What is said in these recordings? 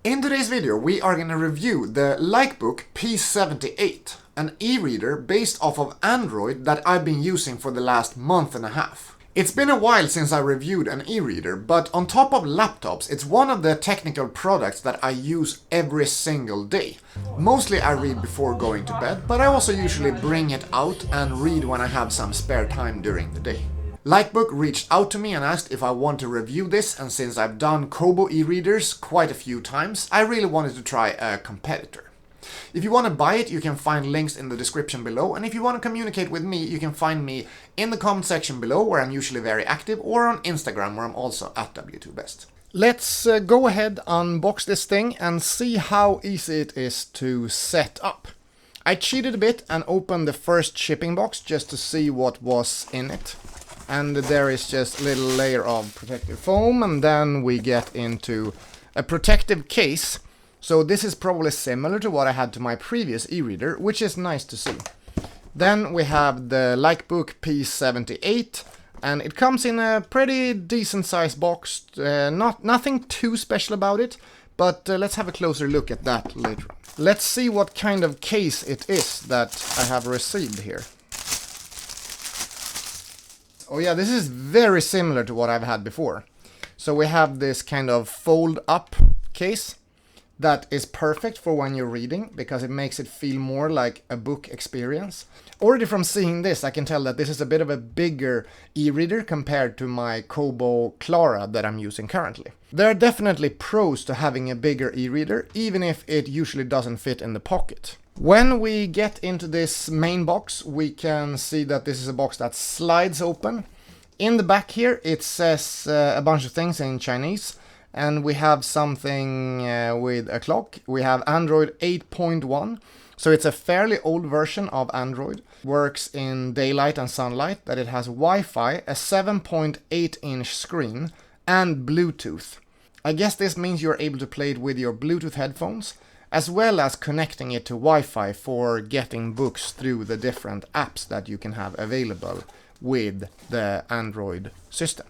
In today's video we are going to review the Likebook P78, an e-reader based off of Android that I've been using for the last month and a half. It's been a while since I reviewed an e-reader, but on top of laptops, it's one of the technical products that I use every single day. Mostly I read before going to bed, but I also usually bring it out and read when I have some spare time during the day. Likebook reached out to me and asked if I want to review this, and since I've done Kobo e-readers quite a few times, I really wanted to try a competitor. If you want to buy it, you can find links in the description below, and if you want to communicate with me, you can find me in the comment section below, where I'm usually very active, or on Instagram, where I'm also at W2Best. Let's go ahead, unbox this thing, and see how easy it is to set up. I cheated a bit and opened the first shipping box just to see what was in it. And there is just a little layer of protective foam, and then we get into a protective case. So this is probably similar to what I had to my previous e-reader, which is nice to see. Then we have the Likebook P78, and it comes in a pretty decent sized box. Nothing too special about it, but let's have a closer look at that later. Let's see what kind of case it is that I have received here. Oh yeah, this is very similar to what I've had before. So we have this kind of fold up case that is perfect for when you're reading, because it makes it feel more like a book experience. Already from seeing this, I can tell that this is a bit of a bigger e-reader compared to my Kobo Clara that I'm using currently. There are definitely pros to having a bigger e-reader, even if it usually doesn't fit in the pocket. When we get into this main box, we can see that this is a box that slides open. In the back here, it says a bunch of things in Chinese, and we have something with a clock. We have Android 8.1, so it's a fairly old version of Android. Works in daylight and sunlight, that it has Wi-Fi, a 7.8-inch screen, and Bluetooth. I guess this means you're able to play it with your Bluetooth headphones, as well as connecting it to Wi-Fi for getting books through the different apps that you can have available with the Android system.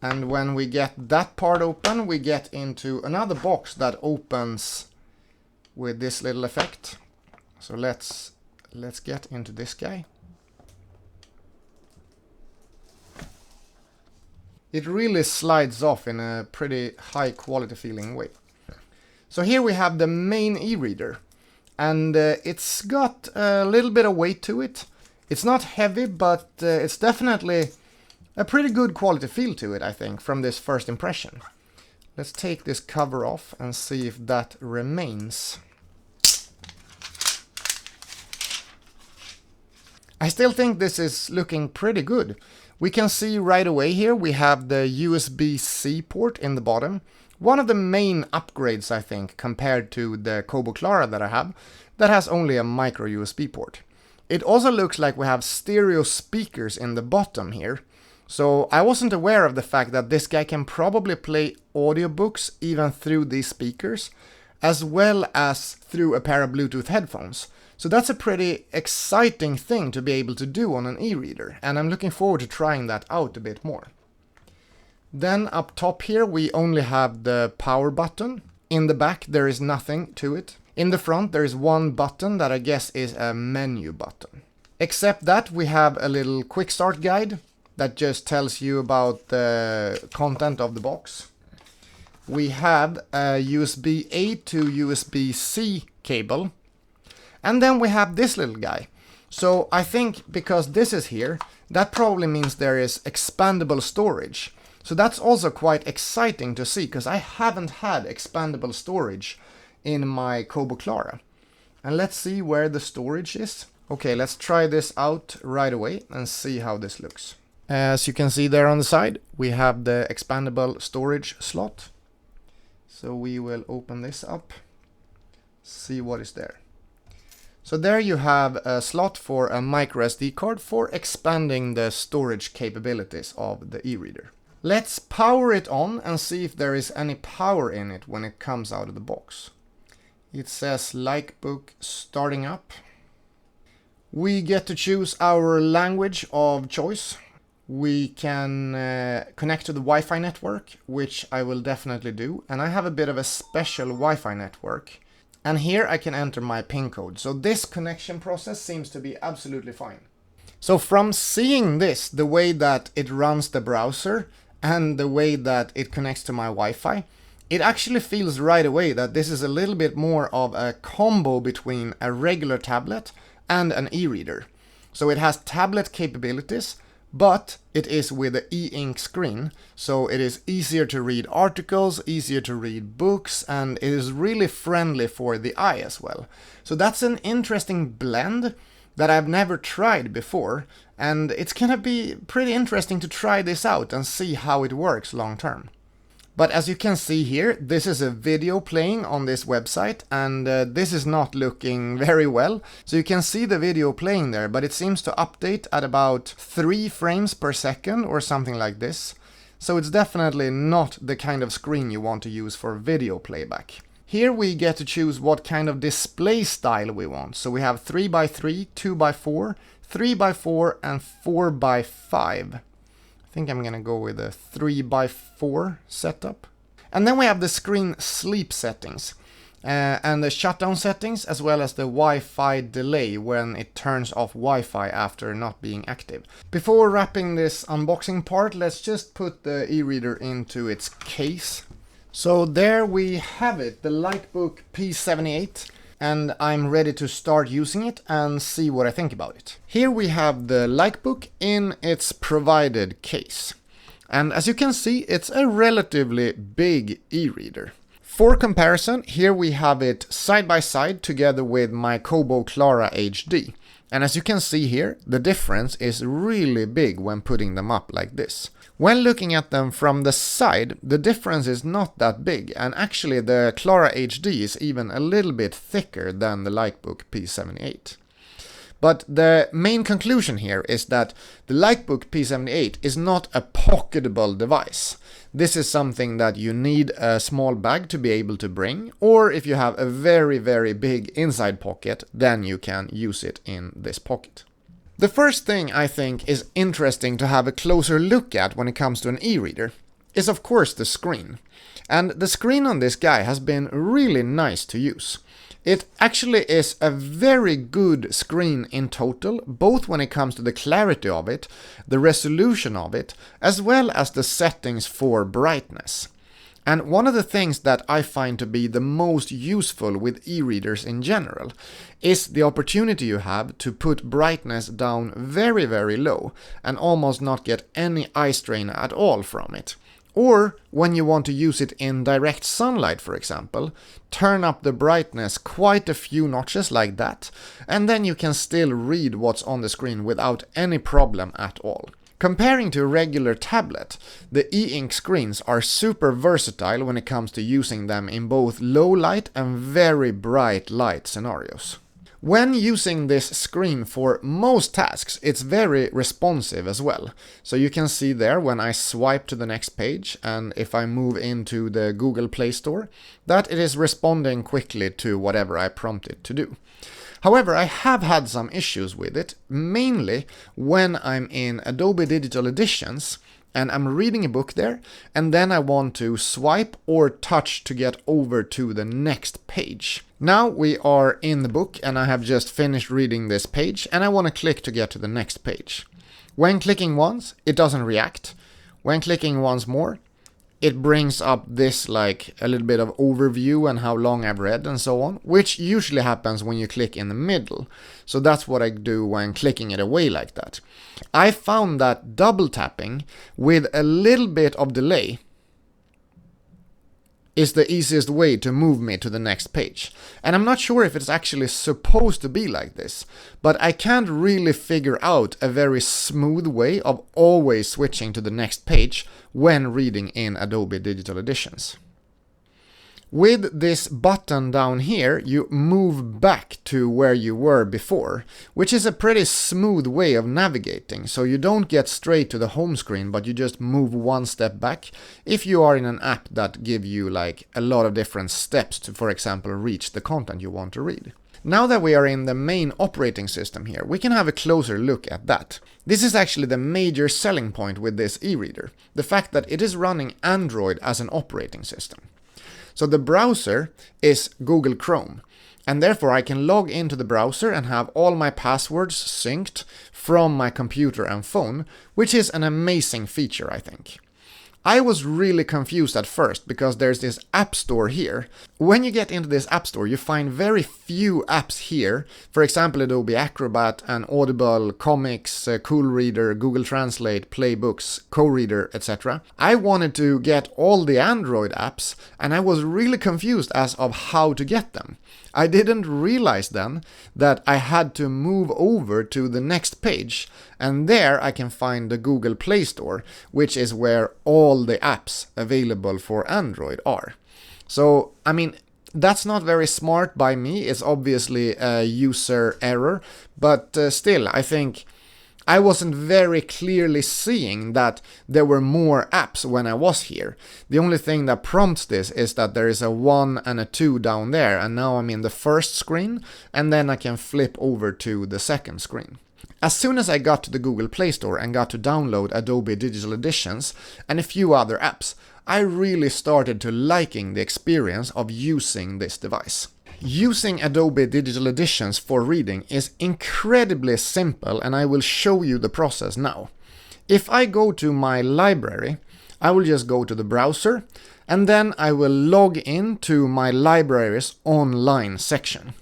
And when we get that part open, we get into another box that opens with this little effect. So let's get into this guy. It really slides off in a pretty high quality feeling way. So here we have the main e-reader, and it's got a little bit of weight to it. It's not heavy, but it's definitely a pretty good quality feel to it, I think, from this first impression. Let's take this cover off and see if that remains. I still think this is looking pretty good. We can see right away here we have the USB-C port in the bottom. One of the main upgrades, I think, compared to the Kobo Clara that I have, that has only a micro USB port. It also looks like we have stereo speakers in the bottom here. So I wasn't aware of the fact that this guy can probably play audiobooks even through these speakers, as well as through a pair of Bluetooth headphones. So that's a pretty exciting thing to be able to do on an e-reader, and I'm looking forward to trying that out a bit more. Then up top here we only have the power button. In the back there is nothing to it. In the front there is one button that I guess is a menu button. Except that we have a little quick start guide that just tells you about the content of the box. We have a USB-A to USB-C cable. And then we have this little guy. So I think because this is here, that probably means there is expandable storage. So that's also quite exciting to see, because I haven't had expandable storage in my Kobo Clara. And let's see where the storage is. Okay, let's try this out right away and see how this looks. As you can see there on the side, we have the expandable storage slot. So we will open this up, see what is there. So there you have a slot for a micro SD card for expanding the storage capabilities of the e-reader. Let's power it on and see if there is any power in it when it comes out of the box. It says Likebook starting up. We get to choose our language of choice. we can connect to the Wi-Fi network, which I will definitely do. And I have a bit of a special Wi-Fi network. And here I can enter my PIN code. So this connection process seems to be absolutely fine. So from seeing this, the way that it runs the browser and the way that it connects to my Wi-Fi, it actually feels right away that this is a little bit more of a combo between a regular tablet and an e-reader. So it has tablet capabilities, but it is with the e-ink screen, so it is easier to read articles, easier to read books, and it is really friendly for the eye as well. So that's an interesting blend that I've never tried before, and it's gonna be pretty interesting to try this out and see how it works long term. But as you can see here, this is a video playing on this website, and this is not looking very well. So you can see the video playing there, but it seems to update at about 3 frames per second or something like this. So it's definitely not the kind of screen you want to use for video playback. Here we get to choose what kind of display style we want. So we have 3x3, 2x4, 3x4, and 4x5. I think I'm gonna go with a 3x4 setup. And then we have the screen sleep settings and the shutdown settings, as well as the Wi-Fi delay when it turns off Wi-Fi after not being active. Before wrapping this unboxing part, let's just put the e-reader into its case. So there we have it, the Likebook P78. And I'm ready to start using it and see what I think about it. Here we have the Likebook in its provided case. And as you can see, it's a relatively big e-reader. For comparison, here we have it side by side together with my Kobo Clara HD. And as you can see here, the difference is really big when putting them up like this. When looking at them from the side, the difference is not that big, and actually the Clara HD is even a little bit thicker than the Likebook P78. But the main conclusion here is that the Likebook P78 is not a pocketable device. This is something that you need a small bag to be able to bring, or if you have a very, very big inside pocket, then you can use it in this pocket. The first thing I think is interesting to have a closer look at when it comes to an e-reader is of course the screen. And the screen on this guy has been really nice to use. It actually is a very good screen in total, both when it comes to the clarity of it, the resolution of it, as well as the settings for brightness. And one of the things that I find to be the most useful with e-readers in general is the opportunity you have to put brightness down very, very low and almost not get any eye strain at all from it. Or when you want to use it in direct sunlight, for example, turn up the brightness quite a few notches like that, and then you can still read what's on the screen without any problem at all. Comparing to a regular tablet, the e-ink screens are super versatile when it comes to using them in both low light and very bright light scenarios. When using this screen for most tasks, it's very responsive as well. So you can see there when I swipe to the next page, and if I move into the Google Play Store, that it is responding quickly to whatever I prompt it to do. However, I have had some issues with it, mainly when I'm in Adobe Digital Editions and I'm reading a book there, and then I want to swipe or touch to get over to the next page. Now we are in the book and I have just finished reading this page and I want to click to get to the next page. When clicking once, it doesn't react. When clicking once more, it brings up this like a little bit of overview and how long I've read and so on, which usually happens when you click in the middle. So that's what I do when clicking it away like that. I found that double tapping with a little bit of delay is the easiest way to move me to the next page. And I'm not sure if it's actually supposed to be like this, but I can't really figure out a very smooth way of always switching to the next page when reading in Adobe Digital Editions. With this button down here, you move back to where you were before, which is a pretty smooth way of navigating, so you don't get straight to the home screen, but you just move one step back if you are in an app that give you like a lot of different steps to, for example, reach the content you want to read. Now that we are in the main operating system here, we can have a closer look at that. This is actually the major selling point with this eReader, the fact that it is running Android as an operating system. So the browser is Google Chrome, and therefore I can log into the browser and have all my passwords synced from my computer and phone, which is an amazing feature, I think. I was really confused at first because there's this app store here. When you get into this app store, you find very few apps here. For example, Adobe Acrobat and Audible, Comics, Cool Reader, Google Translate, Playbooks, Co-Reader, etc. I wanted to get all the Android apps, and I was really confused as of how to get them. I didn't realize then that I had to move over to the next page, and there I can find the Google Play Store, which is where all the apps available for Android are. So, I mean, that's not very smart by me. It's obviously a user error, but still, I think I wasn't very clearly seeing that there were more apps when I was here. The only thing that prompts this is that there is a 1 and a 2 down there, and now I'm in the first screen, and then I can flip over to the second screen. As soon as I got to the Google Play Store and got to download Adobe Digital Editions and a few other apps, I really started to liking the experience of using this device. Using Adobe Digital Editions for reading is incredibly simple, and I will show you the process now. If I go to my library, I will just go to the browser, and then I will log into my library's online section.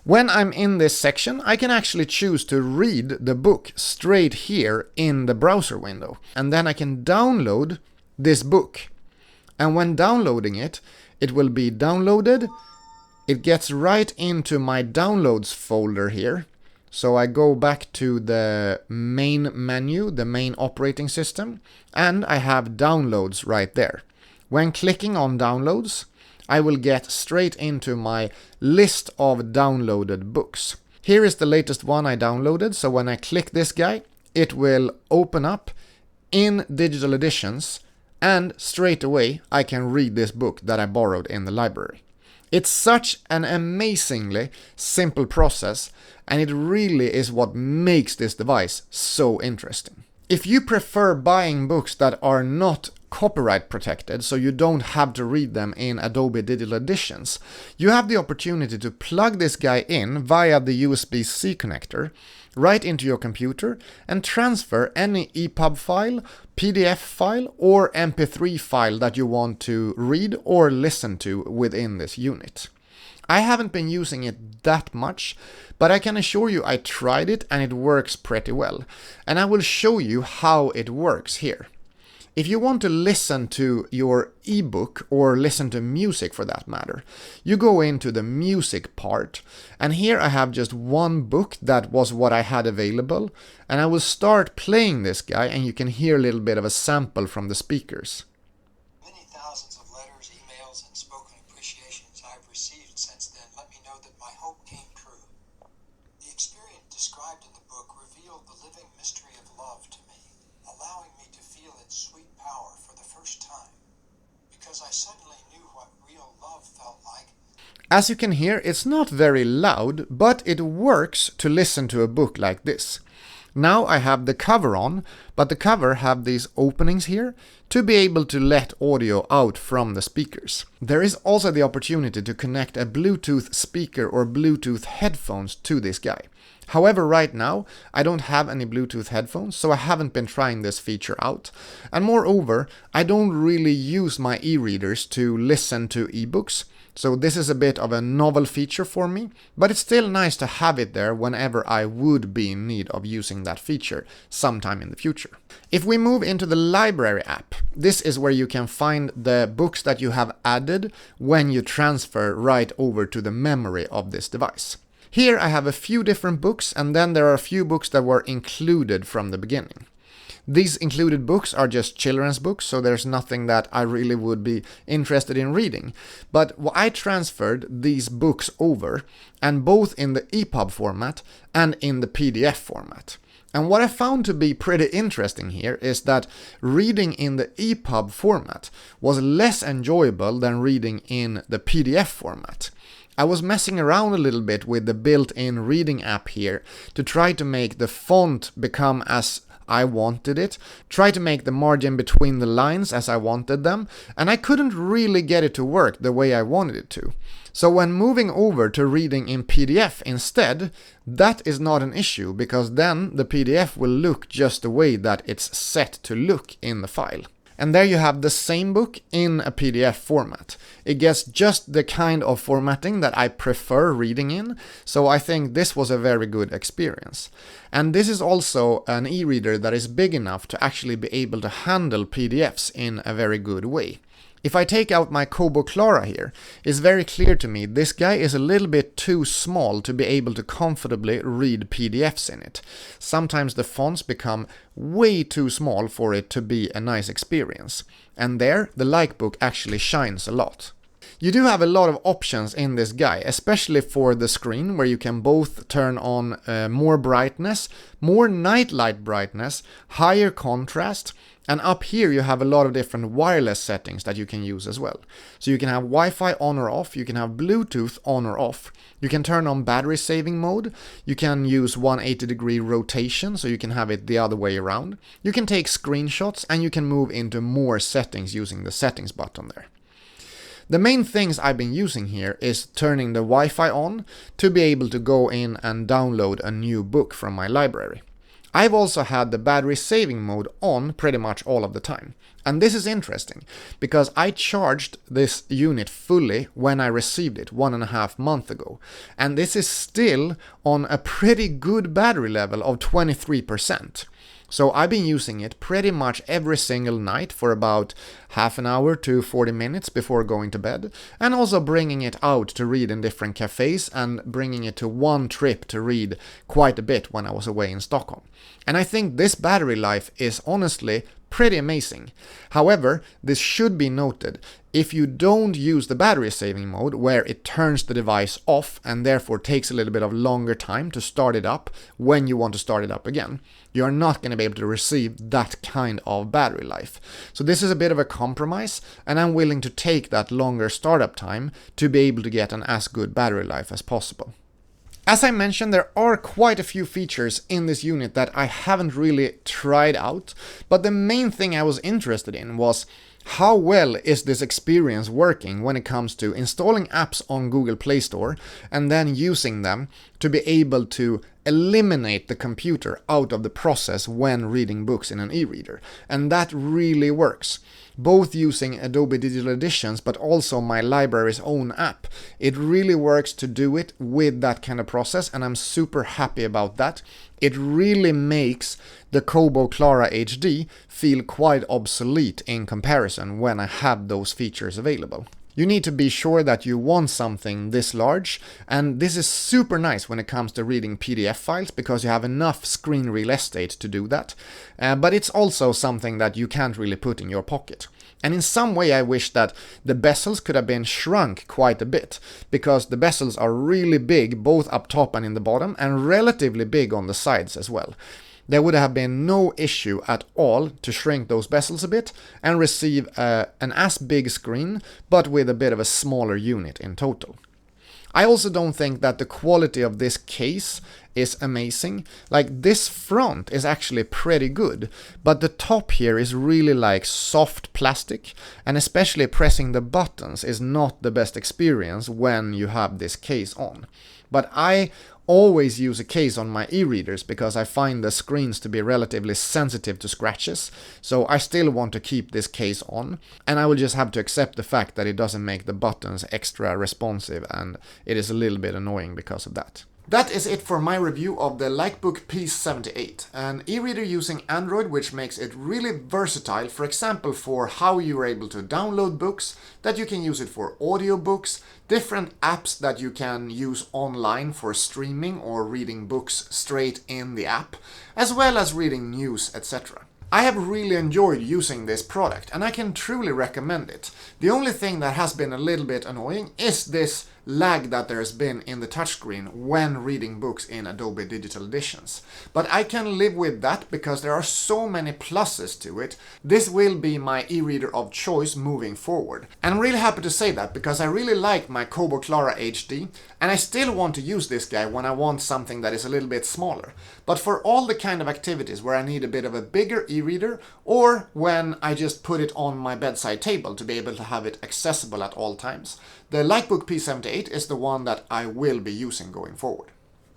When I'm in this section, I can actually choose to read the book straight here in the browser window, and then I can download this book. And when downloading it, it will be downloaded. It gets right into my downloads folder here. So I go back to the main menu, the main operating system, and I have downloads right there. When clicking on downloads, I will get straight into my list of downloaded books. Here is the latest one I downloaded, so when I click this guy, it will open up in Digital Editions, and straight away I can read this book that I borrowed in the library. It's such an amazingly simple process, and it really is what makes this device so interesting. If you prefer buying books that are not copyright protected, so you don't have to read them in Adobe Digital Editions, you have the opportunity to plug this guy in via the USB-C connector right into your computer and transfer any EPUB file, PDF file, or MP3 file that you want to read or listen to within this unit. I haven't been using it that much, but I can assure you I tried it and it works pretty well. And I will show you how it works here. If you want to listen to your ebook or listen to music for that matter, you go into the music part, and here I have just one book that was what I had available, and I will start playing this guy and you can hear a little bit of a sample from the speakers. Many thousands of letters, emails, and spoken appreciations I've received since then let me know that my hope came true. The experience described in the book revealed the living mystery of love to me, allowing me to feel its sweet power for the first time, because I suddenly knew what real love felt like. As you can hear, it's not very loud, but it works to listen to a book like this. Now I have the cover on, but the cover have these openings here to be able to let audio out from the speakers. There is also the opportunity to connect a Bluetooth speaker or Bluetooth headphones to this guy. However, right now, I don't have any Bluetooth headphones, so I haven't been trying this feature out. And moreover, I don't really use my e-readers to listen to ebooks, so this is a bit of a novel feature for me, but it's still nice to have it there whenever I would be in need of using that feature sometime in the future. If we move into the library app, this is where you can find the books that you have added when you transfer right over to the memory of this device. Here I have a few different books, and then there are a few books that were included from the beginning. These included books are just children's books, so there's nothing that I really would be interested in reading. But I transferred these books over, and both in the EPUB format and in the PDF format. And what I found to be pretty interesting here is that reading in the EPUB format was less enjoyable than reading in the PDF format. I was messing around a little bit with the built-in reading app here to try to make the font become as I wanted it, try to make the margin between the lines as I wanted them, and I couldn't really get it to work the way I wanted it to. So when moving over to reading in PDF instead, that is not an issue, because then the PDF will look just the way that it's set to look in the file. And there you have the same book in a PDF format. It gets just the kind of formatting that I prefer reading in, so I think this was a very good experience. And this is also an e-reader that is big enough to actually be able to handle PDFs in a very good way. If I take out my Kobo Clara here, it's very clear to me this guy is a little bit too small to be able to comfortably read PDFs in it. Sometimes the fonts become way too small for it to be a nice experience. And there, the Likebook actually shines a lot. You do have a lot of options in this guy, especially for the screen, where you can both turn on more brightness, more nightlight brightness, higher contrast, and up here you have a lot of different wireless settings that you can use as well. So you can have Wi-Fi on or off, you can have Bluetooth on or off, you can turn on battery saving mode, you can use 180-degree rotation, so you can have it the other way around, you can take screenshots, and you can move into more settings using the settings button there. The main things I've been using here is turning the Wi-Fi on to be able to go in and download a new book from my library. I've also had the battery saving mode on pretty much all of the time. And this is interesting, because I charged this unit fully when I received it 1.5 months ago. And this is still on a pretty good battery level of 23%. So I've been using it pretty much every single night for about half an hour to 40 minutes before going to bed, and also bringing it out to read in different cafes and bringing it to one trip to read quite a bit when I was away in Stockholm. And I think this battery life is honestly pretty amazing. However, this should be noted. If you don't use the battery saving mode, where it turns the device off and therefore takes a little bit of longer time to start it up when you want to start it up again, you're not going to be able to receive that kind of battery life. So this is a bit of a compromise, and I'm willing to take that longer startup time to be able to get an as good battery life as possible. As I mentioned, there are quite a few features in this unit that I haven't really tried out, but the main thing I was interested in was how well is this experience working when it comes to installing apps on Google Play Store and then using them to be able to eliminate the computer out of the process when reading books in an e-reader. And that really works. Both using Adobe Digital Editions but also my library's own app. It really works to do it with that kind of process, and I'm super happy about that. It really makes the Kobo Clara HD feel quite obsolete in comparison when I have those features available. You need to be sure that you want something this large, and this is super nice when it comes to reading PDF files because you have enough screen real estate to do that, but it's also something that you can't really put in your pocket. And in some way I wish that the bezels could have been shrunk quite a bit, because the bezels are really big both up top and in the bottom, and relatively big on the sides as well. There would have been no issue at all to shrink those bezels a bit and receive an as big screen, but with a bit of a smaller unit in total. I also don't think that the quality of this case is amazing. Like, this front is actually pretty good, but the top here is really like soft plastic, and especially pressing the buttons is not the best experience when you have this case on. But I always use a case on my e-readers because I find the screens to be relatively sensitive to scratches, so I still want to keep this case on, and I will just have to accept the fact that it doesn't make the buttons extra responsive, and it is a little bit annoying because of that. That is it for my review of the Likebook P78, an e-reader using Android, which makes it really versatile, for example for how you are able to download books, that you can use it for audiobooks, different apps that you can use online for streaming or reading books straight in the app, as well as reading news, etc. I have really enjoyed using this product and I can truly recommend it. The only thing that has been a little bit annoying is this lag that there's been in the touchscreen when reading books in Adobe Digital Editions. But I can live with that because there are so many pluses to it. This will be my eReader of choice moving forward. And I'm really happy to say that because I really like my Kobo Clara HD and I still want to use this guy when I want something that is a little bit smaller. But for all the kind of activities where I need a bit of a bigger eReader or when I just put it on my bedside table to be able to have it accessible at all times, the Likebook P78 is the one that I will be using going forward.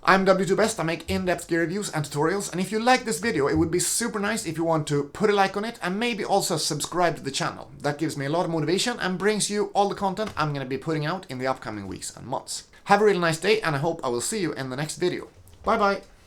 I'm W2Best, I make in-depth gear reviews and tutorials, and if you like this video, it would be super nice if you want to put a like on it and maybe also subscribe to the channel. That gives me a lot of motivation and brings you all the content I'm going to be putting out in the upcoming weeks and months. Have a really nice day and I hope I will see you in the next video. Bye bye!